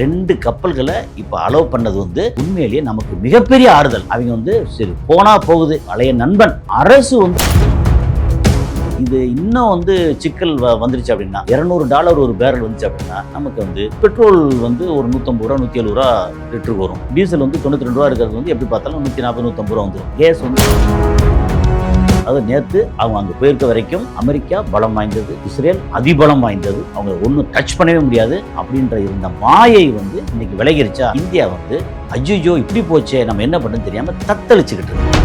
2 கப்பல்களை இப்ப அலோவ் பண்ணது வந்து உண்மையிலேயே நமக்கு மிகப்பெரிய ஆறுதல். அவங்க வந்து சரி போனா போகுது, பழைய நண்பன். அரசு வந்து இது இன்னும் வந்து சிக்கல் வந்துருச்சு அப்படின்னா, $200 ஒரு பேரல் வந்துச்சு அப்படின்னா, நமக்கு வந்து பெட்ரோல் வந்து ஒரு 150 ரூபா 170 ரூபா லிட்டருக்கு வரும். டீசல் வந்து 92 ரூபா இருக்கிறது வந்து எப்படி பார்த்தாலும் 140 150 ரூபா வந்துடும். கேஸ் வந்து அது நேற்று அவங்க அங்கே போயிருக்க வரைக்கும் அமெரிக்கா பலம் வாய்ந்தது, இஸ்ரேல் அதிபலம் வாய்ந்தது, அவங்க ஒன்றும் டச் பண்ணவே முடியாது அப்படின்ற இருந்த மாயை வந்து இன்னைக்கு விலகிருச்சா. இந்தியா வந்து அஜிஜோ இப்படி போச்சே, நம்ம என்ன பண்ணுன்னு தெரியாம தத்தளிச்சுக்கிட்டு இருக்கு.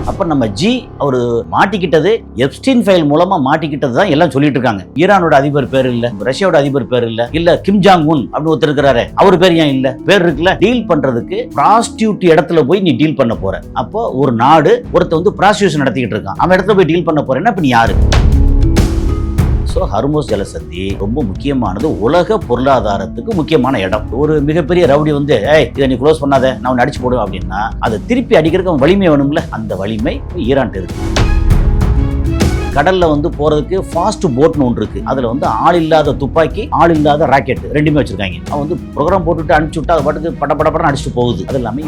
அப்ப நம்ம அவரு மாட்டிக்கிட்டது எப்ஸ்டீன் ஃபைல் மூலமா மாட்டிக்கிட்டது தான் எல்லாம் சொல்லிட்டு இருக்காங்க. ஈரானோட அதிபர் பேர் இல்ல, ரஷ்யாவோட அதிபர் பேர் இல்ல கிம் ஜாங் உன் அப்படின்னு ஒருத்தர் இருக்கிறாரு, அவர் பேர் ஏன் இல்ல? பேர் இருக்குல்ல. டீல் பண்றதுக்கு ப்ராஸ்டியூட் இடத்துல போய் நீ டீல் பண்ண போற. அப்போ ஒரு நாடு ஒருத்த வந்து ப்ராஸ்டியூஷன் நடத்திக்கிட்டு இருக்கான், அவன் இடத்துல போய் டீல் பண்ண போறேன்னா இப்ப நீ யாரு? ஸோ ஹர்முஸ் ஜலசந்தி ரொம்ப முக்கியமானது, உலக பொருளாதாரத்துக்கு முக்கியமான இடம். ஒரு மிகப்பெரிய ரவுடி வந்து இதை நீ க்ளோஸ் பண்ணாத, நான் உன்னை அடிச்சு போடுவேன் அப்படின்னா அதை திருப்பி அடிக்கிறதுக்கு அவன் வலிமை வேணும்ல. அந்த வலிமை ஈரான் இருக்கு. கடல்ல வந்து போறதுக்கு ஃபாஸ்ட் போட்னு ஒன்று இருக்கு. அதுல வந்து ஆள் இல்லாத துப்பாக்கி, ஆள் இல்லாத ராக்கெட் ரெண்டுமே வச்சிருக்காங்க. அவன் வந்து ப்ரோக்ராம் போட்டுட்டு அனுப்பிச்சு விட்டா அது பாட்டுக்கு படப்படப்படம் அடிச்சுட்டு போகுது. அது எல்லாமே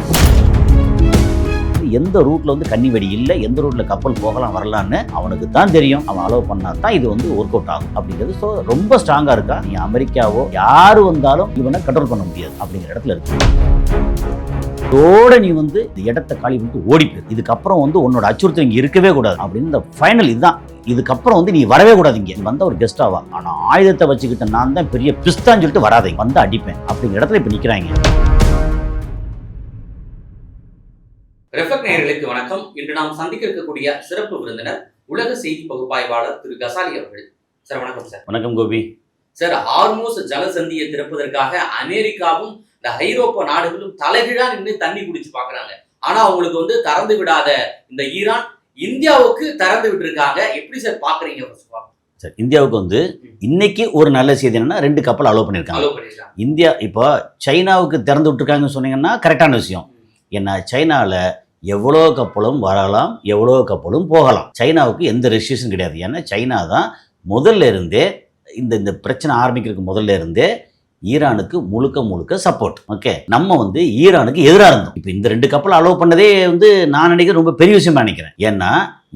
எந்த ரூட்ல வந்து கன்னி வெடி இல்லை, எந்த ரூட்ல கப்பல் போகலாம் வரலான்னு அவனுக்கு தான் தெரியும். அவன் அலோவ் பண்ணா தான் இது வந்து ஒர்க் அவுட் ஆகும் அப்படிங்கிறது. ஸோ ரொம்ப ஸ்ட்ராங்கா இருக்கா. நீ அமெரிக்காவோ யாரு வந்தாலும் இவனை கண்ட்ரோல் பண்ண முடியாது அப்படிங்கிற இடத்துல இருக்கு. இதோட நீ வந்து இந்த இடத்தை காலி பண்ணிட்டு ஓடிப்போய், இதுக்கப்புறம் வந்து உன்னோட அச்சுறுத்தல் இங்க இருக்கவே கூடாது அப்படின்னு இந்த ஃபைனல் இதுதான். இதுக்கப்புறம் வந்து நீ வரவே கூடாது, இங்க வந்த ஒரு கெஸ்டாவா, ஆனா ஆயுதத்தை வச்சுக்கிட்ட நான் தான் பெரிய பிஸ்தான்னு சொல்லிட்டு வராதீங்க, வந்து அடிப்பேன் அப்படிங்கிற இடத்துல இப்ப நிக்கிறாங்க. ரெஃபெக்ட் நேயர்களுக்கு வணக்கம். இன்று நாம் சந்திக்க இருக்கக்கூடிய சிறப்பு விருந்தினர் உலக செய்தி பகுப்பாய்வாளர் திரு கசாலி அவர்கள். சார் வணக்கம். சார் வணக்கம் கோபி. சார், ஹார்முஸ் ஜலசந்தியை திறப்பதற்காக அமெரிக்காவும் இந்த ஐரோப்பா நாடுகளும் தலைகீழா நின்று தண்ணி குடிச்சு பாக்குறாங்க. ஆனா அவங்களுக்கு வந்து திறந்து விடாத இந்த ஈரான் இந்தியாவுக்கு திறந்து விட்டு இருக்காங்க. எப்படி சார் பாக்குறீங்க? சார், இந்தியாவுக்கு வந்து இன்னைக்கு ஒரு நல்ல செய்தி என்னன்னா 2 கப்பல் அலோவ் பண்ணியிருக்காங்க. இந்தியா இப்போ சைனாவுக்கு திறந்து விட்டுருக்காங்கன்னு சொன்னீங்கன்னா கரெக்டான விஷயம். ஏன்னா சைனாவில் எவ்வளோ கப்பலும் வரலாம், எவ்வளோ கப்பலும் போகலாம். சைனாவுக்கு எந்த ரெஸ்ட்ரிக்ஷன் கிடையாது. ஏன்னா சைனா தான் முதல்ல இருந்தே இந்த பிரச்சனை ஆரம்பிக்கிறதுக்கு முதல்ல இருந்தே ஈரானுக்கு முழுக்க சப்போர்ட். ஓகே, நம்ம வந்து ஈரானுக்கு எதிராக இருந்தோம். இப்போ இந்த 2 கப்பல் அலோவ் பண்ணதே வந்து நான் நினைக்கிறேன் ரொம்ப பெரிய விஷயமா நினைக்கிறேன். ஏன்னா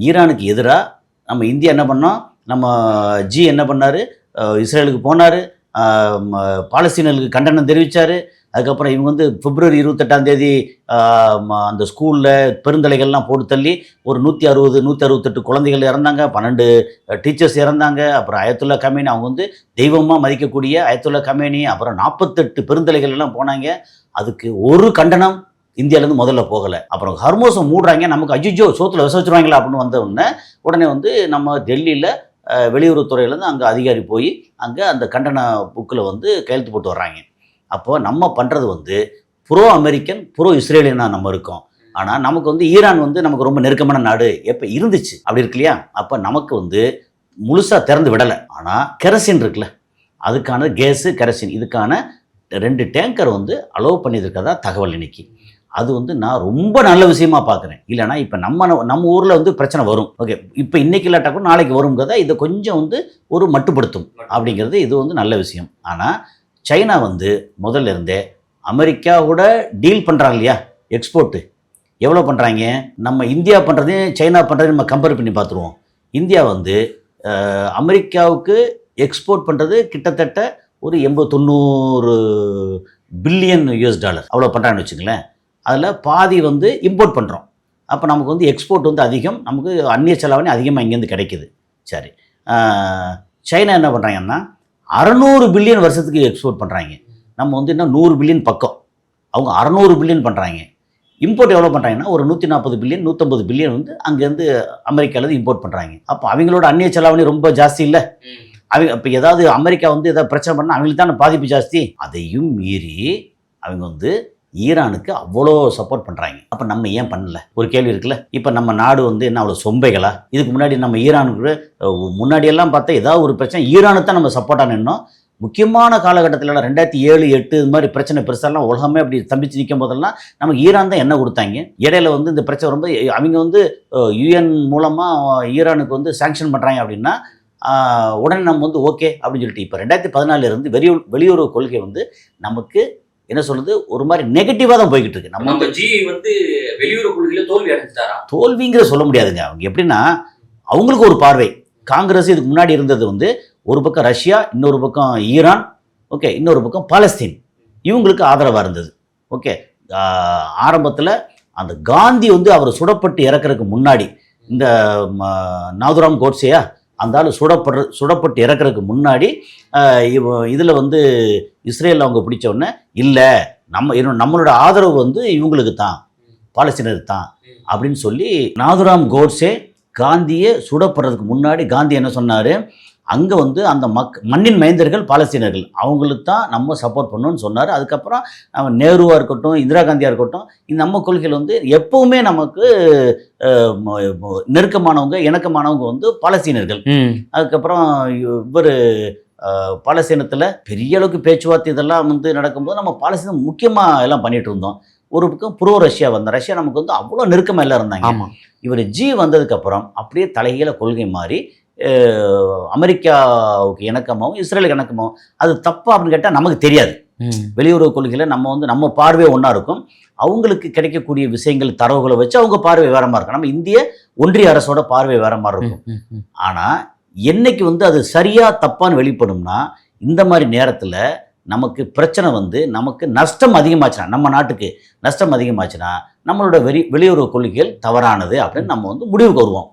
ஈரானுக்கு எதிராக நம்ம இந்தியா என்ன பண்ணோம், நம்ம என்ன பண்ணாரு, இஸ்ரேலுக்கு போனார், பாலஸ்தீனர்களுக்கு கண்டனம் தெரிவித்தார். அதுக்கப்புறம் இவங்க வந்து பிப்ரவரி 28 அந்த ஸ்கூலில் பெருந்தலைகள்லாம் போட்டு தள்ளி ஒரு 168 குழந்தைகள் இறந்தாங்க, 12 டீச்சர்ஸ் இறந்தாங்க. அப்புறம் அயத்துல்லா கமேனி, அவங்க வந்து தெய்வமாக மதிக்கக்கூடிய அயத்துல்லா கமேனி, அப்புறம் 48 பெருந்தலைகள் எல்லாம் போனாங்க. அதுக்கு ஒரு கண்டனம் இந்தியாவிலேருந்து முதல்ல போகலை. அப்புறம் ஹர்மோஸை மூடுறாங்க, நமக்கு அஜிஜோ சோத்தில் விச வச்சுருவாங்களா அப்படின்னு வந்த உடனே வந்து நம்ம டெல்லியில் வெளியுறவுத்துறையிலேருந்து அங்கே அதிகாரி போய் அங்கே அந்த கண்டன புக்கில் வந்து கையெழுத்து போட்டு வர்றாங்க. அப்போது நம்ம பண்ணுறது வந்து ப்ரோ அமெரிக்கன் ப்ரோ இஸ்ரேலியனாக நம்ம இருக்கோம். ஆனால் நமக்கு வந்து ஈரான் வந்து நமக்கு ரொம்ப நெருக்கமான நாடு எப்போ இருந்துச்சு அப்படி இருக்கு இல்லையா. அப்போ நமக்கு வந்து முழுசாக திறந்து விடலை. ஆனால் கெரசின் இருக்குல்ல, அதுக்கான கேஸு கெரசின் இதுக்கான 2 டேங்கர் வந்து அலோவ் பண்ணியிருக்கிறதா தகவல் இன்னைக்கு. அது வந்து நான் ரொம்ப நல்ல விஷயமா பார்க்குறேன். இல்லைனா இப்போ நம்ம ஊரில் வந்து பிரச்சனை வரும். ஓகே, இப்போ இன்னைக்கு இல்லாட்டா கூட நாளைக்கு வருங்கிறத இதை கொஞ்சம் வந்து ஒரு மட்டுப்படுத்தும் அப்படிங்கிறது இது வந்து நல்ல விஷயம். ஆனால் சைனா வந்து முதல்ல இருந்தே அமெரிக்காவோட டீல் பண்ணுறாங்க இல்லையா, எக்ஸ்போர்ட்டு எவ்வளோ பண்ணுறாங்க. நம்ம இந்தியா பண்ணுறதையும் சைனா பண்ணுறதையும் நம்ம கம்பேர் பண்ணி பார்த்துருவோம். இந்தியா வந்து அமெரிக்காவுக்கு எக்ஸ்போர்ட் பண்ணுறது கிட்டத்தட்ட ஒரு 80-90 பில்லியன் US$ அவ்வளோ பண்ணுறான்னு வச்சுங்களேன். அதில் பாதி வந்து இம்போர்ட் பண்ணுறோம். அப்போ நமக்கு வந்து எக்ஸ்போர்ட் வந்து அதிகம், நமக்கு அந்நிய செலவானி அதிகமாக இங்கேருந்து கிடைக்குது. சரி, சைனா என்ன பண்ணுறாங்கன்னா 600 பில்லியன் வருஷத்துக்கு எக்ஸ்போர்ட் பண்ணுறாங்க. நம்ம வந்து இன்னும் 100 பில்லியன் பக்கம், அவங்க 600 பில்லியன் பண்ணுறாங்க. இம்போர்ட் எவ்வளோ பண்ணுறாங்கன்னா ஒரு 140 பில்லியன் 150 பில்லியன் வந்து அங்கேருந்து அமெரிக்காவிலேருந்து இம்போர்ட் பண்ணுறாங்க. அப்போ அவங்களோட அந்நிய செலவாணி ரொம்ப ஜாஸ்தி இல்லை. அவங்க இப்போ ஏதாவது அமெரிக்கா வந்து ஏதாவது பிரச்சனை பண்ணால் அவங்களுக்கு தானே பாதிப்பு ஜாஸ்தி. அதையும் மீறி அவங்க வந்து ஈரானுக்கு அவ்வளோ சப்போர்ட் பண்ணுறாங்க. அப்போ நம்ம ஏன் பண்ணல ஒரு கேள்வி இருக்குல்ல. இப்போ நம்ம நாடு வந்து என்ன அவ்வளோ சொம்பைகளா? இதுக்கு முன்னாடி நம்ம ஈரானுக்கு முன்னாடியெல்லாம் பார்த்தா ஏதாவது ஒரு பிரச்சனை ஈரானுக்கு தான் நம்ம சப்போர்ட்டாக நின்னோம். முக்கியமான காலகட்டத்தில் 2007, 2008 இது மாதிரி பிரச்சனை பெருசாலாம் உலகமே அப்படி தம்பிச்சு நிற்கும் போதெல்லாம் நமக்கு ஈரான் தான் என்ன கொடுத்தாங்க. இடையில வந்து இந்த பிரச்சனை ரொம்ப அவங்க வந்து UN மூலமாக ஈரானுக்கு வந்து சாங்ஷன் பண்ணுறாங்க அப்படின்னா உடனே நம்ம வந்து ஓகே அப்படின்னு சொல்லிட்டு இப்போ 2014 இருந்து வெளியுறவு கொள்கை வந்து நமக்கு என்ன சொல்றது ஒரு மாதிரி நெகட்டிவாக தான் போய்கிட்டு இருக்கு. நம்ம ஜி வந்து வெளியுறவு கொள்கையில தோல்வி அடைஞ்சிட்டாரா? தோல்விங்கிற சொல்ல முடியாதுங்க. அவங்க எப்படின்னா அவங்களுக்கு ஒரு பார்வை. காங்கிரஸ் இதுக்கு முன்னாடி இருந்தது வந்து ஒரு பக்கம் ரஷ்யா, இன்னொரு பக்கம் ஈரான், ஓகே, இன்னொரு பக்கம் பாலஸ்தீன், இவங்களுக்கு ஆதரவாக இருந்தது. ஓகே, ஆரம்பத்தில் அந்த காந்தி வந்து அவர் சுடப்பட்டு இறக்குறதுக்கு முன்னாடி இந்த நாதுராம் கோட்ஸேயா அந்த ஆள் சுடப்பட்டு இறக்குறதுக்கு முன்னாடி இதில் வந்து இஸ்ரேலில் அவங்க பிடிச்ச உடனே இல்லை நம்மளோட ஆதரவு வந்து இவங்களுக்கு தான், பாலஸ்தீனருக்கு தான் அப்படின்னு சொல்லி நாதுராம் கோட்ஸே காந்தியை சுடப்படுறதுக்கு முன்னாடி காந்தி என்ன சொன்னார், அங்கே வந்து அந்த மண்ணின் மைந்தர்கள் பாலஸ்தீனர்கள் அவங்களுக்கு தான் நம்ம சப்போர்ட் பண்ணணும்னு சொன்னார். அதுக்கப்புறம் நம்ம நேருவாக இருக்கட்டும், இந்திரா காந்தியாக இருக்கட்டும், இந்த நம்ம கொள்கையில் வந்து எப்பவுமே நமக்கு நெருக்கமானவங்க இணக்கமானவங்க வந்து பாலஸ்தீனர்கள். அதுக்கப்புறம் இவர் பாலஸ்தீனத்தில் பெரிய அளவுக்கு பேச்சுவார்த்தை இதெல்லாம் வந்து நடக்கும்போது நம்ம பாலஸ்தீனம் முக்கியமாக எல்லாம் பண்ணிட்டு இருந்தோம். ஒரு பக்கம் ப்ரோ ரஷ்யா ரஷ்யா நமக்கு வந்து அவ்வளோ நெருக்கமாக எல்லாம் இருந்தாங்க. இவர் ஜி வந்ததுக்கப்புறம் அப்படியே தலைகீழ கொள்கை மாறி அமெரிக்காவுக்கு இணக்கமாகவும் இஸ்ரேலுக்கு இணக்கமாகவும். அது தப்பா அப்படின்னு கேட்டால் நமக்கு தெரியாது. வெளியுறவு கொள்கையில் நம்ம வந்து நம்ம பார்வை ஒன்றா இருக்கும், அவங்களுக்கு கிடைக்கக்கூடிய விஷயங்கள் தரவுகளை வச்சு அவங்க பார்வை வேற மாதிரி இருக்கும். நம்ம இந்திய ஒன்றிய அரசோட பார்வை வேற மாதிரி இருக்கும். ஆனால் என்னைக்கு வந்து அது சரியா தப்பான்னு வெளிப்படும்னா இந்த மாதிரி நேரத்தில் நமக்கு பிரச்சனை வந்து நமக்கு நஷ்டம் அதிகமாச்சுன்னா, நம்ம நாட்டுக்கு நஷ்டம் அதிகமாச்சுன்னா நம்மளோட வெளியுறவு கொள்கைகள் தவறானது அப்படின்னு நம்ம வந்து முடிவுக்கு வருவோம்.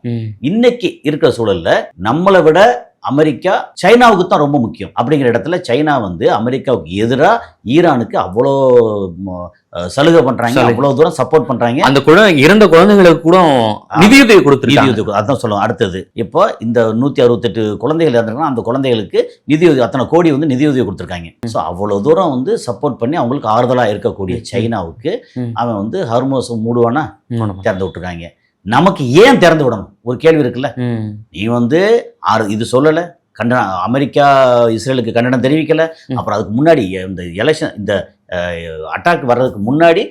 இன்னைக்கு இருக்கிற சூழல்ல நம்மளை விட அமெரிக்கா சைனாவுக்கு தான் ரொம்ப முக்கியம். அப்படிங்கிற இடத்துல சைனா வந்து அமெரிக்காவுக்கு எதிராக ஈரானுக்கு அவ்வளோ சலுகை பண்றாங்க, அவ்வளவு தூரம் சப்போர்ட் பண்றாங்க. அந்த இறந்த குழந்தைகளுக்கு கூட நிதியுதவி கொடுத்துருக்காங்க. அதான் சொல்லுவோம். அடுத்தது இப்போ இந்த 168 குழந்தைகள் இருந்தாங்கன்னா அந்த குழந்தைகளுக்கு நிதியுதவி, அத்தனை கோடி வந்து நிதியுதவி கொடுத்துருக்காங்க. ஸோ அவ்வளவு தூரம் வந்து சப்போர்ட் பண்ணி அவங்களுக்கு ஆறுதலா இருக்கக்கூடிய சைனாவுக்கு அவன் வந்து ஹர்மோஸ் மூடுவானா திறந்து விட்டுருக்காங்க. நமக்கு ஏன் திறந்து விடணும் ஒரு கேள்வி இருக்குல்ல. நீ வந்து இது சொல்லலை, அமெரிக்கா இஸ்ரேலுக்கு கண்டனம் தெரிவிக்கல. அப்புறம் அதுக்கு முன்னாடி இந்த எலெக்ஷன் இந்த அட்டாக் வர்றதுக்கு முன்னாடி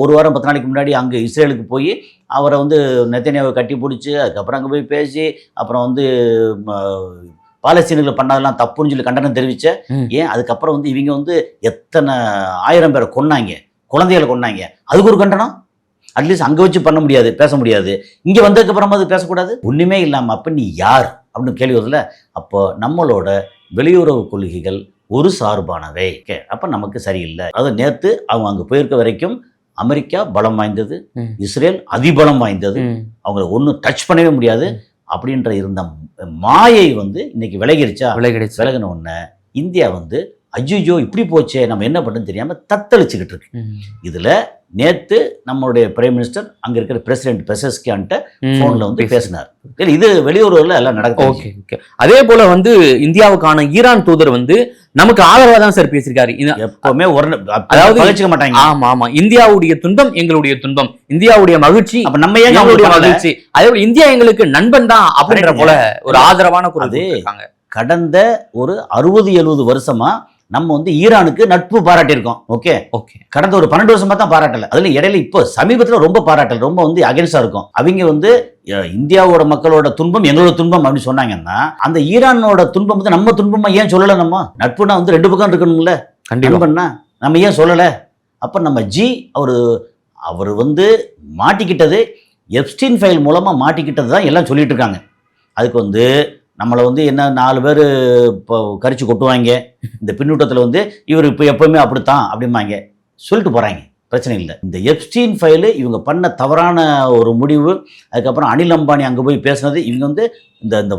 ஒரு வாரம் 10 நாளைக்கு முன்னாடி அங்கே இஸ்ரேலுக்கு போய் அவரை வந்து நெத்தனியாவை கட்டி பிடிச்சி அதுக்கப்புறம் அங்கே போய் பேசி அப்புறம் வந்து பாலஸ்தீனர்கள் பண்ணதெல்லாம் தப்புன்னு சொல்லி கண்டனம் தெரிவிச்ச. ஏன் அதுக்கப்புறம் வந்து இவங்க வந்து எத்தனை 1000 பேரை கொன்னாங்க, குழந்தைகளை கொன்னாங்க, அதுக்கு ஒரு கண்டனம். அட்லீஸ்ட் அங்கே வச்சு பண்ண முடியாது, பேச முடியாது. இங்கே வந்ததுக்கு அப்புறமா அது பேசக்கூடாது. ஒன்றுமே இல்லாமல் அப்போ நீ யார் அப்படின்னு கேள்வி வருதுல. அப்போ நம்மளோட வெளியுறவு கொள்கைகள் ஒரு சார்பானவை. அப்போ நமக்கு சரியில்லை. அது நேற்று அவங்க அங்கே போயிருக்க வரைக்கும் அமெரிக்கா பலம் வாய்ந்தது, இஸ்ரேல் அதிபலம் வாய்ந்தது, அவங்கள ஒன்றும் டச் பண்ணவே முடியாது அப்படின்ற இருந்த மாயை வந்து இன்னைக்கு விலகின உடனே இந்தியா வந்து அஜிஜோ இப்படி போச்சே நம்ம என்ன பண்ணுன்னு தெரியாமல் தத்தளிச்சுக்கிட்டு இருக்கு. இதில் நேற்று நம்மளுடைய பிரைம் மினிஸ்டர் அங்கே இருக்கிற பிரசிடென்ட் பெசஸ்கியான்ட்ட ஃபோனில் வந்து பேசினார். இது வெளியுறவுல எல்லாம் நடக்குது. அதே போல வந்து இந்தியாவுக்கான ஈரான் தூதர் வந்து நமக்கு ஆதரவாக தான் சார் பேசியிருக்காரு. எப்பவுமே அதாவது வச்சுக்க மாட்டாங்க. ஆமா ஆமா, இந்தியாவுடைய துன்பம் எங்களுடைய துன்பம், இந்தியாவுடைய மகிழ்ச்சி அப்ப நம்ம ஏன் அவங்களுடைய மகிழ்ச்சி, அதே போல இந்தியா எங்களுக்கு நண்பன் தான் அப்படின்ற போல ஒரு ஆதரவான குரல் இருக்காங்க. கடந்த ஒரு 60-70 வருஷமா நம்ம வந்து ஈரானுக்கு நட்பு பாராட்டியிருக்கோம். ஓகே, கடந்த ஒரு 12 வருஷமா தான் பாராட்டல. அதுல இடையில இப்போ சமீபத்தில் ரொம்ப பாராட்டல், ரொம்ப வந்து அகென்ஸ்டா இருக்கும். அவங்க வந்து இந்தியாவோட மக்களோட துன்பம் எங்களோட துன்பம் அப்படின்னு சொன்னாங்கன்னா அந்த ஈரானோட துன்பம் வந்து நம்ம துன்பமா ஏன் சொல்லல? நம்ம நட்புனா வந்து 2 பக்கம் இருக்கணும்ல. கண்டிப்பா நம்ம ஏன் சொல்லல? அப்ப நம்ம ஜி அவர் வந்து மாட்டிக்கிட்டது எப்ஸ்டீன் ஃபைல் மூலமா மாட்டிக்கிட்டது தான் எல்லாம் சொல்லிட்டு இருக்காங்க. அதுக்கு வந்து நம்மளை வந்து என்ன 4 பேர் இப்போ கரிச்சு கொட்டுவாங்க, இந்த பின்னூட்டத்தில் வந்து இவர் இப்போ எப்போவுமே அப்படித்தான் அப்படிம்பாங்க சொல்லிட்டு போகிறாங்க. பிரச்சனை இல்லை. இந்த எப்ஸ்டீன் ஃபைலு இவங்க பண்ண தவறான ஒரு முடிவு, அதுக்கப்புறம் அனில் அம்பானி அங்கே போய் பேசுனது, இவங்க வந்து இந்த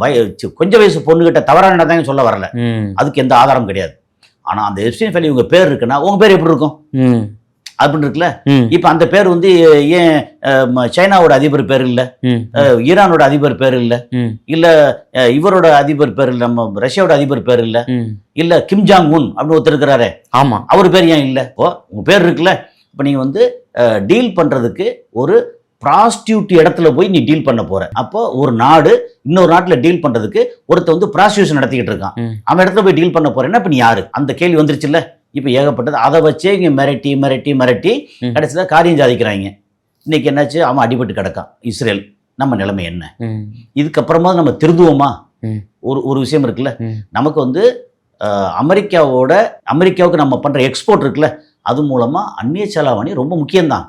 கொஞ்சம் வயசு பொண்ணுகிட்ட தவறான நடந்தாங்க சொல்ல வரல, அதுக்கு எந்த ஆதாரம் கிடையாது. ஆனால் அந்த எப்ஸ்டீன் ஃபைல் இவங்க பேர் இருக்குன்னா உங்கள் பேர் எப்படி இருக்கும் அப்படின்னு இருக்குல்ல. இப்ப அந்த பேர் வந்து ஏன் சைனாவோட அதிபர் பேர் இல்ல, ஈரானோட அதிபர் பேர் இல்ல, இல்ல இவரோட அதிபர் பேர் இல்ல, நம்ம ரஷ்யாவோட அதிபர் பேர் இல்ல, இல்ல கிம் ஜாங் உன் அப்படின்னு ஒருத்தர் இருக்கிறாரு, ஆமா அவர் பேர் ஏன் இல்ல? உங்க பேர் இருக்குல்ல. இப்ப நீங்க வந்து டீல் பண்றதுக்கு ஒரு ப்ராஸ்டியூட் இடத்துல போய் நீ டீல் பண்ண போற. அப்போ ஒரு நாடு இன்னொரு நாட்டுல டீல் பண்றதுக்கு ஒருத்தர் வந்து ப்ராஸ்டியூஷன் நடத்திக்கிட்டு இருக்கான், அவன் இடத்துல போய் டீல் பண்ண போறேன்னா இப்ப நீ யாரு? அந்த கேள்வி வந்துருச்சுல்ல. இப்போ ஏகப்பட்டது அதை வச்சே இங்கே மிரட்டி கடைசியில் காரியம் சாதிக்கிறாங்க. இன்னைக்கு என்னாச்சு? அவன் அடிபட்டு கிடக்கான் இஸ்ரேல். நம்ம நிலைமை என்ன? இதுக்கப்புறமா நம்ம திருந்துவோமா? ம். ஒரு விஷயம் இருக்குல்ல, ம். நமக்கு வந்து அமெரிக்காவுக்கு நம்ம பண்ற எக்ஸ்போர்ட் இருக்குல்ல, அது மூலமா அந்நிய செலாவணி ரொம்ப முக்கியம்தான்.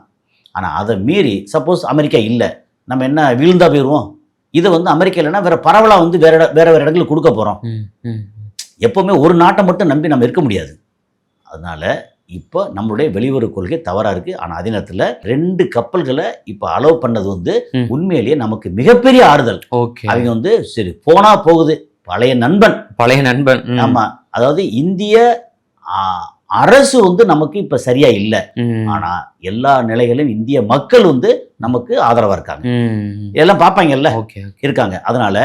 ஆனா அதை மீறி சப்போஸ் அமெரிக்கா இல்லை, நம்ம என்ன வீழ்ந்தா போயிடுவோம். இதை வந்து அமெரிக்கா இல்லைன்னா வேற பரவலா வந்து வேற இடங்களுக்கு கொடுக்க போறோம். ம். ம். எப்பவுமே ஒரு நாட்டை மட்டும் நம்பி நம்ம இருக்க முடியாது. அதனால இப்போ நம்மளுடைய வெளியுறவு கொள்கை தவறா இருக்கு. ஆனா அதே நேரத்தில் 2 கப்பல்களை இப்போ அலோவ் பண்ணது வந்து ம். உண்மையிலேயே நமக்கு மிகப்பெரிய ஆறுதல். ஓகே. அவங்க வந்து சரி போனா போகுது, பழைய நண்பன். பழைய நண்பன். ம். ஆமா, அதாவது இந்திய ஆ, அரசு வந்து நமக்கு இப்ப சரியா இல்ல. ம். ஆனா எல்லா நிலைகளிலும் இந்திய மக்கள் வந்து நமக்கு ஆதரவா இருக்காங்க. ம். எல்லாம் பார்ப்பாங்கல்ல, ஓகே. இருக்காங்க. அதனால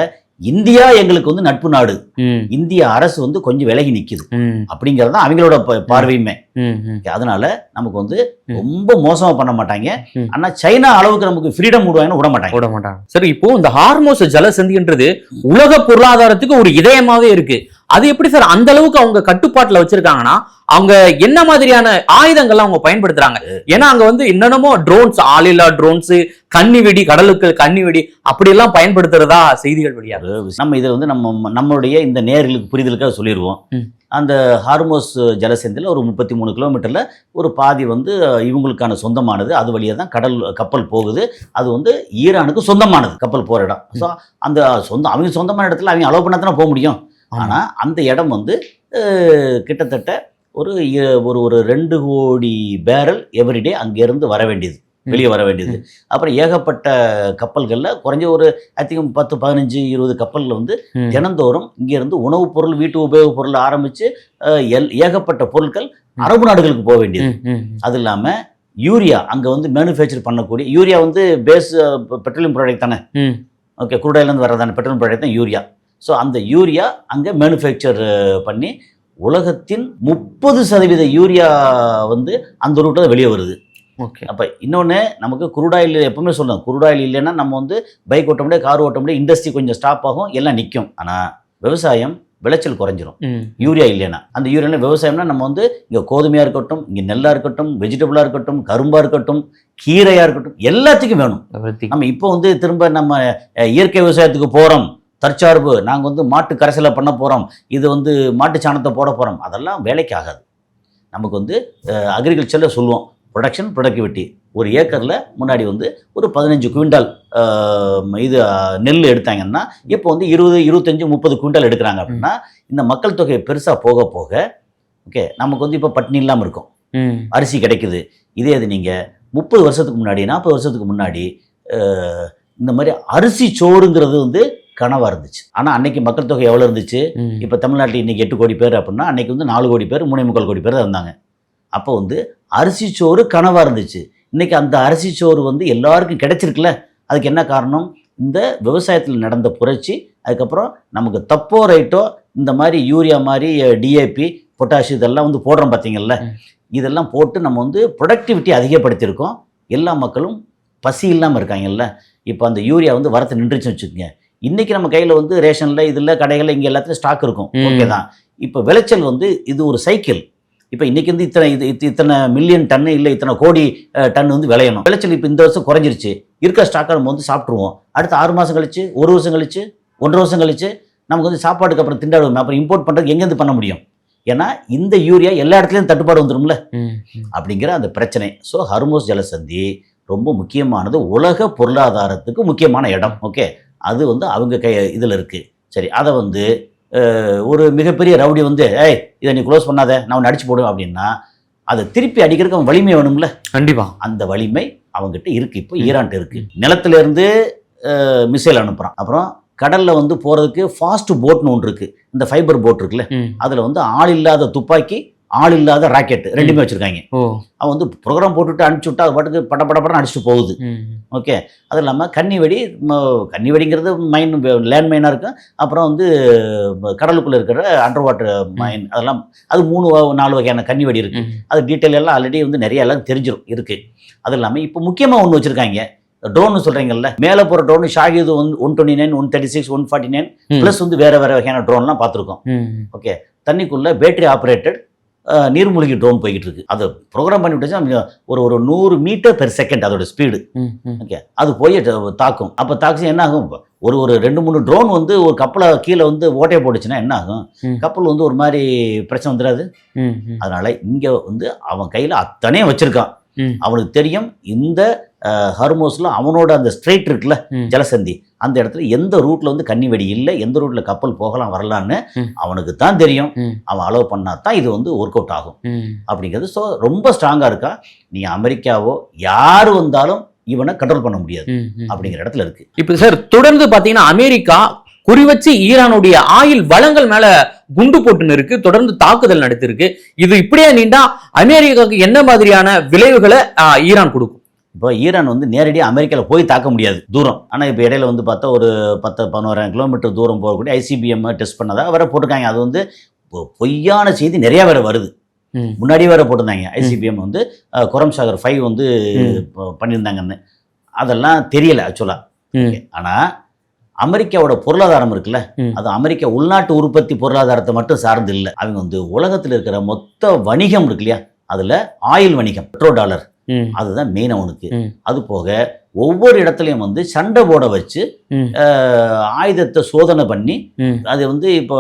இந்தியா எங்களுக்கு வந்து நட்பு நாடு, ம். இந்திய அரசு வந்து கொஞ்சம் விலகி நிக்குது ம். அப்படிங்கிறது தான் அவங்களோட பார்வையுமே. ம். ம். அதனால நமக்கு வந்து ம். ரொம்ப மோசமா பண்ண மாட்டாங்க. ம். ஆனா சைனா அளவுக்கு நமக்கு ஃப்ரீடம் விடுவாங்கன்னு விட மாட்டாங்க. விட மாட்டாங்க. சரி, இப்போ இந்த ஹார்மோஸ் ஜலசந்தின்றது உலக பொருளாதாரத்துக்கு ஒரு இதயமாவே இருக்கு. அது எப்படி சார் அந்த அளவுக்கு அவங்க கட்டுப்பாட்டுல வச்சிருக்காங்கன்னா, அவங்க என்ன மாதிரியான ஆயுதங்கள்லாம் அவங்க பயன்படுத்துறாங்க? ஏன்னா அங்க வந்து என்னென்னமோ ட்ரோன்ஸ், ஆளில்லா ட்ரோன்ஸ், கன்னிவெடி, கடலுக்கு கன்னிவெடி அப்படி எல்லாம் பயன்படுத்துறதா செய்திகள் வெளியா இருக்கு. நம்ம இதை வந்து நம்மளுடைய இந்த நேர்களுக்கு புரிதலுக்காக சொல்லிடுவோம். ம். அந்த ஹார்மோஸ் ஜலசந்தியில் ஒரு 33 கிலோமீட்டரில் ஒரு பாதி வந்து இவங்களுக்கான சொந்தமானது. அது வழியாக தான் கப்பல் போகுது. அது வந்து ஈரானுக்கு சொந்தமானது கப்பல் போகிற இடம். ஸோ அந்த அவங்க சொந்தமான இடத்துல அவங்க அலோவ் பண்ண தானே போக முடியும். ஆனால் அந்த இடம் வந்து கிட்டத்தட்ட ஒரு 2 கோடி பேரல் எவ்ரிடே அங்கேருந்து வர வேண்டியது, வெளியே வர வேண்டியது. அப்புறம் ஏகப்பட்ட கப்பல்களில் குறைஞ்ச ஒரு ஐ திங்க் 10, 15, 20 கப்பலில் வந்து தினந்தோறும் இங்கேருந்து உணவுப் பொருள், வீட்டு உபயோகப் பொருள் ஆரம்பித்து ஏகப்பட்ட பொருட்கள் அரபு நாடுகளுக்கு போக வேண்டியது. அது இல்லாமல் யூரியா அங்கே வந்து மேனுஃபேக்சர் பண்ணக்கூடிய யூரியா வந்து பேஸ் பெட்ரோலியம் ப்ராடக்ட் தானே. ஓகே, குரூடாயிலேருந்து வர்றதான பெட்ரோலியம் ப்ராடக்ட் தான் யூரியா. ஸோ அந்த யூரியா அங்கே மேனுஃபேக்சர் பண்ணி உலகத்தின் 30% யூரியா வந்து அந்த ரூட்டில் வெளியே வருது. ஓகே. அப்போ இன்னொன்று, நமக்கு குரூடாயில் எப்பவுமே சொல்லணும், குரூடாயில் இல்லைன்னா நம்ம வந்து பைக் ஓட்ட முடியாது, கார் ஓட்ட முடியாது, இண்டஸ்ட்ரி கொஞ்சம் ஸ்டாப் ஆகும், எல்லாம் நிற்கும். ஆனால் விவசாயம் விளைச்சல் குறைஞ்சிரும் யூரியா இல்லைன்னா. அந்த யூரியா விவசாயம்னா நம்ம வந்து இங்கே கோதுமையாக இருக்கட்டும், இங்கே நெல்லாக இருக்கட்டும், வெஜிடபிளாக இருக்கட்டும், கரும்பாக இருக்கட்டும், கீரையாக இருக்கட்டும், எல்லாத்துக்கும் வேணும். நம்ம இப்போ வந்து திரும்ப நம்ம இயற்கை விவசாயத்துக்கு போகிறோம், தற்சார்பு, நாங்கள் வந்து மாட்டு கரைசலை பண்ண போகிறோம், இது வந்து மாட்டு சாணத்தை போட போகிறோம், அதெல்லாம் வேலைக்கு ஆகாது. நமக்கு வந்து அக்ரிகல்ச்சரில் சொல்லுவோம் ப்ரொடக்ஷன் ப்ரொடக்டிவிட்டி. ஒரு ஏக்கரில் முன்னாடி வந்து ஒரு 15 குவிண்டால் இது நெல் எடுத்தாங்கன்னா இப்போ வந்து 20, 25, 30 குவிண்டால் எடுக்கிறாங்க. அப்படின்னா இந்த மக்கள் தொகை பெருசாக போக போக ஓகே நமக்கு வந்து இப்போ பட்டினி இல்லாமல் இருக்கும், அரிசி கிடைக்குது. இதே இது நீங்கள் 30 வருஷத்துக்கு முன்னாடி, 40 வருஷத்துக்கு முன்னாடி இந்த மாதிரி அரிசி சோறுங்கிறது வந்து கனவாக இருந்துச்சு. ஆனால் அன்னைக்கு மக்கள் தொகை எவ்வளோ இருந்துச்சு? இப்போ தமிழ்நாட்டில் இன்றைக்கி 8 கோடி பேர் அப்படின்னா அன்னைக்கு வந்து 4 கோடி பேர், 3.25 கோடி பேர் தான் இருந்தாங்க. அப்போ வந்து அரிசி சோறு கனவாக இருந்துச்சு. இன்றைக்கி அந்த அரிசி சோறு வந்து எல்லாருக்கும் கிடைச்சிருக்குல்ல. அதுக்கு என்ன காரணம்? இந்த விவசாயத்தில் நடந்த புரட்சி. அதுக்கப்புறம் நமக்கு தப்போ ரைட்டோ இந்த மாதிரி யூரியா மாதிரி டிஏபி, பொட்டாஷ் இதெல்லாம் வந்து போடுறோம் பார்த்தீங்கல்ல. இதெல்லாம் போட்டு நம்ம வந்து ப்ரொடக்டிவிட்டி அதிகப்படுத்தியிருக்கோம். எல்லா மக்களும் பசி இல்லாமல் இருக்காங்கல்ல. இப்போ அந்த யூரியா வந்து வரத்து நின்றுச்சுன்னு வச்சுக்கோங்க. இன்றைக்கி நம்ம கையில் வந்து ரேஷனில் இதில் கடைகளில் இங்கே எல்லாத்துலையும் ஸ்டாக் இருக்கும், ஓகே தான். இப்போ விளைச்சல் வந்து இது ஒரு சைக்கிள். இப்போ இன்றைக்கி வந்து இத்தனை மில்லியன் டன்னு இல்லை இத்தனை கோடி டன் வந்து விளையணும். விளைச்சல் இப்போ இந்த வருஷம் குறைஞ்சிருச்சு, இருக்க ஸ்டாக்கை நம்ம வந்து சாப்பிட்ருவோம். அடுத்து 6 மாதம் கழிச்சு, 1 வருஷம் கழிச்சு, 1.5 வருஷம் கழிச்சு நமக்கு வந்து சாப்பாட்டுக்கு அப்புறம் திண்டாடுவோம். அப்புறம் இம்போர்ட் பண்ணுறது எங்கேருந்து பண்ண முடியும்? ஏன்னா இந்த யூரியா எல்லா இடத்துலையும் தட்டுப்பாடு வந்துடும்ல, அப்படிங்கிற அந்த பிரச்சனை. ஸோ ஹார்மோஸ் ஜலசந்தி ரொம்ப முக்கியமானது, உலக பொருளாதாரத்துக்கு முக்கியமான இடம். ஓகே, அது வந்து அவங்க இதில் இருக்குது. சரி, அதை வந்து ஒரு மிகப்பெரிய ரவுடி வந்து இதை நீ க்ளோஸ் பண்ணாத, நான் ஒன்று அடிச்சு போடுவேன் அப்படின்னா அதை திருப்பி அடிக்கிறதுக்கு அவன் வலிமை வேணும்ல. கண்டிப்பாக அந்த வலிமை அவங்ககிட்ட இருக்குது. இப்போ ஈரான்ட்டு இருக்குது. நிலத்திலேருந்து மிசைல் அனுப்புகிறான். அப்புறம் கடலில் வந்து போகிறதுக்கு ஃபாஸ்ட் போட்னு ஒன்று இருக்குது. இந்த ஃபைபர் போட் இருக்குல்ல, அதில் வந்து ஆள் இல்லாத துப்பாக்கி, ஆள் இல்லாத ராக்கெட் ரெண்டுமே வச்சுருக்காங்க. அவன் வந்து ப்ரோக்ராம் போட்டுட்டு அனுப்பிச்சி விட்டா அது பாட்டுக்கு படப்படப்படம் அடிச்சுட்டு போகுது. ஓகே, அது இல்லாமல் கன்னிவெடிங்கிறது லேண்ட் மைனாக இருக்கும். அப்புறம் வந்து கடலுக்குள்ளே இருக்கிற அண்டர் வாட்டர் மைன், அதெல்லாம் அது 3-4 வகையான கன்னிவெடி இருக்குது. அது டீட்டெயில் எல்லாம் ஆல்ரெடி வந்து நிறைய எல்லாம் தெரிஞ்சிடும் இருக்குது. அது இல்லாமல் இப்போ முக்கியமாக ஒன்று வச்சுருக்காங்க, ட்ரோன் சொல்கிறீங்கல்ல, மேலே போகிற ட்ரோன் ஷாகிது 129, 136, 149 ப்ளஸ் வந்து வேறு வகையான ட்ரோன்லாம் பார்த்துருக்கோம். ஓகே, தண்ணிக்குள்ளே பேட்டரி ஆப்ரேட்டட் நீர்மூழ்கி ட்ரோன் போய்கிட்டு இருக்கு. அது ப்ரோக்ராம் பண்ணி விட்டுச்சா ஒரு 100 மீட்டர் பெர் செகண்ட் அதோட ஸ்பீடு. ஓகே, அது போய் தாக்கும். அப்போ தாக்கு என்ன ஆகும்? ஒரு 2-3 ட்ரோன் வந்து ஒரு கப்பலை கீழே வந்து ஓட்டையை போட்டுச்சுன்னா என்ன ஆகும்? கப்பல் வந்து ஒரு மாதிரி பிரச்சனை வந்துடாது. அதனால இங்க வந்து அவன் கையில அத்தனையும் வச்சிருக்கான். அவனுக்கு தெரியும் இந்த ஹர்மோஸ்ல அவனோட அந்த ஸ்ட்ரெயிட் இருக்குல்ல ஜலசந்தி, அந்த இடத்துல எந்த ரூட்ல வந்து கன்னி வெடி இல்லை, எந்த ரூட்ல கப்பல் போகலாம் வரலான்னு அவனுக்கு தான் தெரியும். அவன் அலோவ் பண்ணா தான் இது வந்து ஒர்க் அவுட் ஆகும் அப்படிங்கிறது. ஸோ ரொம்ப ஸ்ட்ராங்கா இருக்கா. நீ அமெரிக்காவோ யாரு வந்தாலும் இவனை கண்ட்ரோல் பண்ண முடியாது அப்படிங்கிற இடத்துல இருக்கு. இப்ப சார் தொடர்ந்து பாத்தீங்கன்னா அமெரிக்கா குறிவச்சு ஈரானுடைய ஆயில் வளங்கள் மேல குண்டு போட்டுன்னு இருக்கு, தொடர்ந்து தாக்குதல் நடத்திருக்கு. இது இப்படியே நீண்டா அமெரிக்காவுக்கு என்ன மாதிரியான விளைவுகளை ஈரான் கொடுக்கும்? இப்போ ஈரான் வந்து நேரடியாக அமெரிக்காவில் போய் தாக்க முடியாது, தூரம். ஆனால் இப்போ இடையில வந்து பார்த்தா ஒரு 10-11 கிலோமீட்டர் தூரம் போகக்கூடிய ஐசிபிஎம் டெஸ்ட் பண்ணதாக வேற போட்டிருக்காங்க. அது வந்து பொய்யான செய்தி நிறைய வேற வருது. முன்னாடியே வேற போட்டிருந்தாங்க ஐசிபிஎம் வந்து குரம் சாகர் 5 வந்து பண்ணியிருந்தாங்கன்னு. அதெல்லாம் தெரியல ஆக்சுவலா. ஆனால் அமெரிக்காவோட பொருளாதாரம் இருக்குல்ல, அது அமெரிக்கா உள்நாட்டு உற்பத்தி பொருளாதாரத்தை மட்டும் சார்ந்து இல்லை. அவங்க வந்து உலகத்தில் இருக்கிற மொத்த வணிகம் இருக்கு இல்லையா, அதுல ஆயில் வணிகம், பெட்ரோ டாலர், அதுதான் மெயின் அவனுக்கு. அது போக ஒவ்வொரு இடத்துலையும் வந்து சண்டை போட வச்சு ஆயுதத்தை சோதனை பண்ணி அது வந்து இப்போ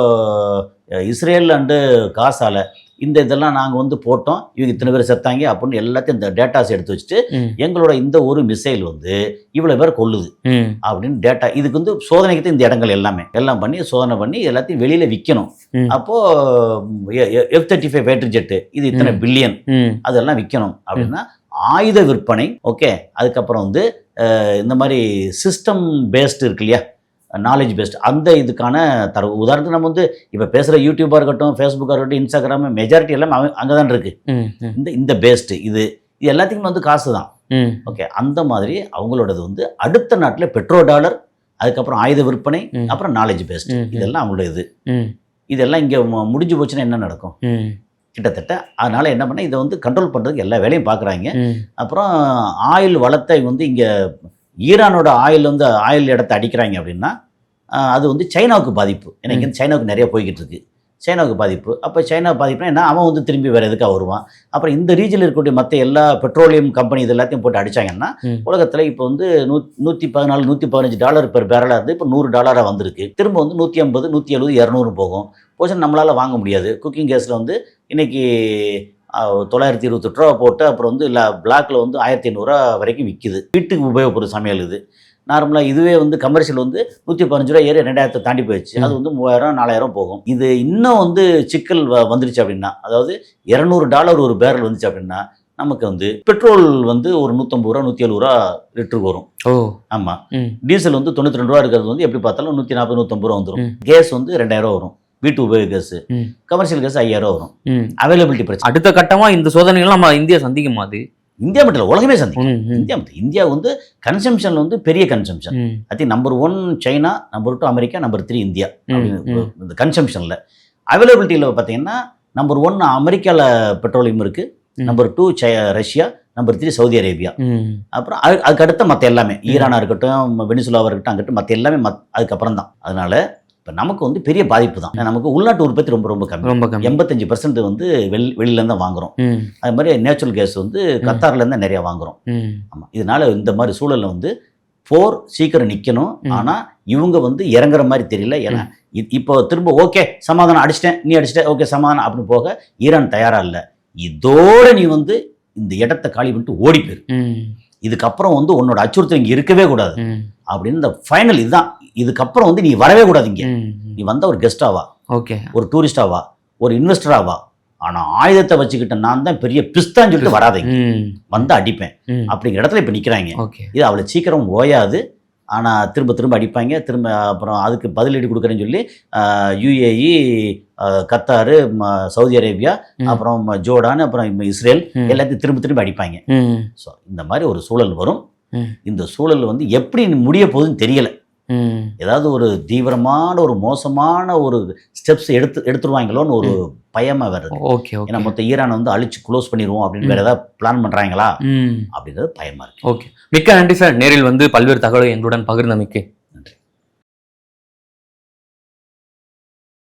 இஸ்ரேல் அண்டு காசால இந்த இதெல்லாம் நாங்கள் வந்து போட்டோம், இவங்க இத்தனை பேர் செத்தாங்க அப்படின்னு எல்லாத்தையும் இந்த டேட்டாஸ் எடுத்து வச்சுட்டு எங்களோட இந்த ஒரு மிசைல் வந்து இவ்வளோ பேர் கொல்லுது அப்படின்னு டேட்டா, இதுக்கு வந்து சோதனைக்கு இந்த இடங்கள் எல்லாம் பண்ணி சோதனை பண்ணி எல்லாத்தையும் வெளியில விற்கணும். அப்போ F-35 ஃபைட்டர் ஜெட்டு இது இத்தனை பில்லியன் அதெல்லாம் விற்கணும் அப்படின்னா ஆயுத விற்பனை. ஓகே, அதுக்கப்புறம் வந்து இந்த மாதிரி சிஸ்டம் பேஸ்டு இருக்கு இல்லையா, நாலேஜ் பேஸ்ட், அந்த இதுக்கான தரவு. உதாரணத்துக்கு நம்ம வந்து இப்போ பேசுகிற யூடியூபாக இருக்கட்டும், ஃபேஸ்புக்காக இருக்கட்டும், இன்ஸ்டாகிராம், மெஜாரிட்டி எல்லாம் அங்கே தான் இருக்கு. இந்த பேஸ்ட்டு இது எல்லாத்துக்குமே வந்து காசு தான். ஓகே, அந்த மாதிரி அவங்களோடது வந்து அடுத்த நாட்டில் பெட்ரோ டாலர், அதுக்கப்புறம் ஆயுத விற்பனை, அப்புறம் நாலேஜ் பேஸ்ட், இதெல்லாம் அவங்களோட இது. இதெல்லாம் இங்கே முடிஞ்சு போச்சுன்னா என்ன நடக்கும் கிட்டத்தட்ட. அதனால என்ன பண்ண இதை வந்து கண்ட்ரோல் பண்ணுறதுக்கு எல்லா வேலையும் பார்க்குறாங்க. அப்புறம் ஆயில் வளத்தை வந்து இங்கே ஈரானோட ஆயில் வந்து ஆயில் இடத்த அடிக்கிறாங்க அப்படின்னா அது வந்து சைனாவுக்கு பாதிப்பு. ஏன்னா இங்கே சைனாவுக்கு நிறைய போய்கிட்டு இருக்கு, சைனாவுக்கு பாதிப்பு. அப்போ சைனா பாதிப்புனா என்ன, அவன் வந்து திரும்பி வேறு எதுக்காக வருவான். அப்புறம் இந்த ரீஜனில் இருக்கக்கூடிய மற்ற எல்லா பெட்ரோலியம் கம்பெனி இது எல்லாத்தையும் போட்டு அடித்தாங்கன்னா உலகத்தில் இப்போ வந்து $114-115 பெர் பேரலாக இருந்து இப்போ $100 வந்திருக்கு. திரும்ப வந்து 150, 170, 200 போகும். போச்சு நம்மளால் வாங்க முடியாது. குக்கிங் கேஸில் வந்து இன்னைக்கு 928 ரூபா போட்டு அப்புறம் வந்து பிளாக்ல வந்து 1500 வரைக்கும் விற்கிது. வீட்டுக்கு உபயோகப்படுற சமையல் இது. நார்மலாக இதுவே வந்து கமர்ஷியல் வந்து 115 ரூபா ஏறி 2000 தாண்டி போயிடுச்சு. அது வந்து 3000-4000 போகும். இது இன்னும் வந்து சிக்கல் வந்துருச்சு அப்படின்னா, அதாவது $200 ஒரு பேரல் வந்துச்சு அப்படின்னா நமக்கு வந்து பெட்ரோல் வந்து ஒரு 150 ரூபா 170 ரூபா லிட்டருக்கு வரும். ஆமா, டீசல் வந்து 92 ரூபா இருக்கிறது வந்து எப்படி பார்த்தாலும் 140-150 ரூபா வந்துடும். கேஸ் வந்து 2000 வரும், வீட்டு உபயோக கேஸ். கமர்ஷியல் கேஸ் 5000 வரும். அவைலபிலிட்டி பிரச்சனை. அடுத்த கட்டமா இந்த சோதனைகள் நம்ம இந்தியா சந்திக்கும். அது இந்தியா மட்டும் இல்லை, உலகமே சந்திக்கும். இந்தியா வந்து கன்சம்ஷன்ல வந்து பெரிய consumption. I think number 1 China, number 2 America, number 3 India. இந்த கன்சம்ஷன்ல அவைலபிலிட்டியில் பார்த்தீங்கன்னா நம்பர் 1 அமெரிக்காவில் பெட்ரோலியம் இருக்கு, number 2 Russia, number 3 Saudi Arabia. அப்புறம் அதுக்கு அடுத்த மற்ற எல்லாமே ஈரானா இருக்கட்டும், வெனிசுலாவாக இருக்கட்டும், அங்கிட்ட மற்ற எல்லாமே அதுக்கப்புறம் தான். அதனால இப்போ நமக்கு வந்து பெரிய பாதிப்பு தான். நமக்கு உள்நாட்டு உற்பத்தி ரொம்ப கம்மி. 85% வந்து வெளியிலேருந்து தான் வாங்குறோம். அது மாதிரி நேச்சுரல் கேஸ் வந்து கத்தார்லேருந்து நிறையா வாங்குறோம். ஆமாம், இதனால இந்த மாதிரி சூழலில் வந்து போர் சீக்கிரம் நிற்கணும். ஆனால் இவங்க வந்து இறங்குற மாதிரி தெரியல. ஏன்னா இப்போ திரும்ப ஓகே சமாதானம், அடிச்சிட்டேன் நீ அடிச்சிட்ட, ஓகே சமாதானம் அப்படின்னு போக ஈரான் தயாராக இல்லை. இதோட நீ வந்து இந்த இடத்த காலி பண்ணிட்டு ஓடி போயிரு. இதுக்கப்புறம் வந்து உன்னோட அச்சுறுத்தல் இங்கே இருக்கவே கூடாது அப்படின்னு இந்த ஃபைனல் இதுதான். இதுக்கப்புறம் வந்து நீ வரவே கூடாது இங்கே. நீ வந்த ஒரு கெஸ்டாவா, ஓகே, ஒரு டூரிஸ்டாவா, ஒரு இன்வெஸ்டராவா, ஆனா ஆயுதத்தை வச்சுக்கிட்ட நான் தான் பெரிய பிஸ்தான்னு சொல்லிட்டு வராதீங்க, வந்து அடிப்பேன் அப்படிங்கிற இடத்துல இப்ப நிக்கிறாங்க. இது அவ்வளவு சீக்கிரம் ஓயாது. ஆனா திரும்ப அடிப்பாங்க. திரும்ப அப்புறம் அதுக்கு பதிலடி கொடுக்குறேன்னு சொல்லி UAE, கத்தாரு, சவுதி அரேபியா, அப்புறம் ஜோர்டான், அப்புறம் இஸ்ரேல் எல்லாத்தையும் திரும்ப அடிப்பாங்க. ஸோ இந்த மாதிரி ஒரு சூழல் வரும். இந்த சூழல் வந்து எப்படி முடிய போகுதுன்னு தெரியல. ஏதாவது ஒரு தீவிரமான ஒரு மோசமான ஒரு ஸ்டெப்ஸ் எடுத்துருவாங்களோன்னு ஒரு பயமா வருது. ஏன்னா மொத்த ஈரான் வந்து அழிச்சு க்ளோஸ் பண்ணிடுவோம் அப்படின்னு வேற ஏதாவது பிளான் பண்றாங்களா அப்படின்றது பயமா இருக்கு. ஓகே, மிக்க நன்றி சார். நேரில் வந்து பல்வேறு தகவலை எங்களுடன் பகிர்ந்தமைக்கு.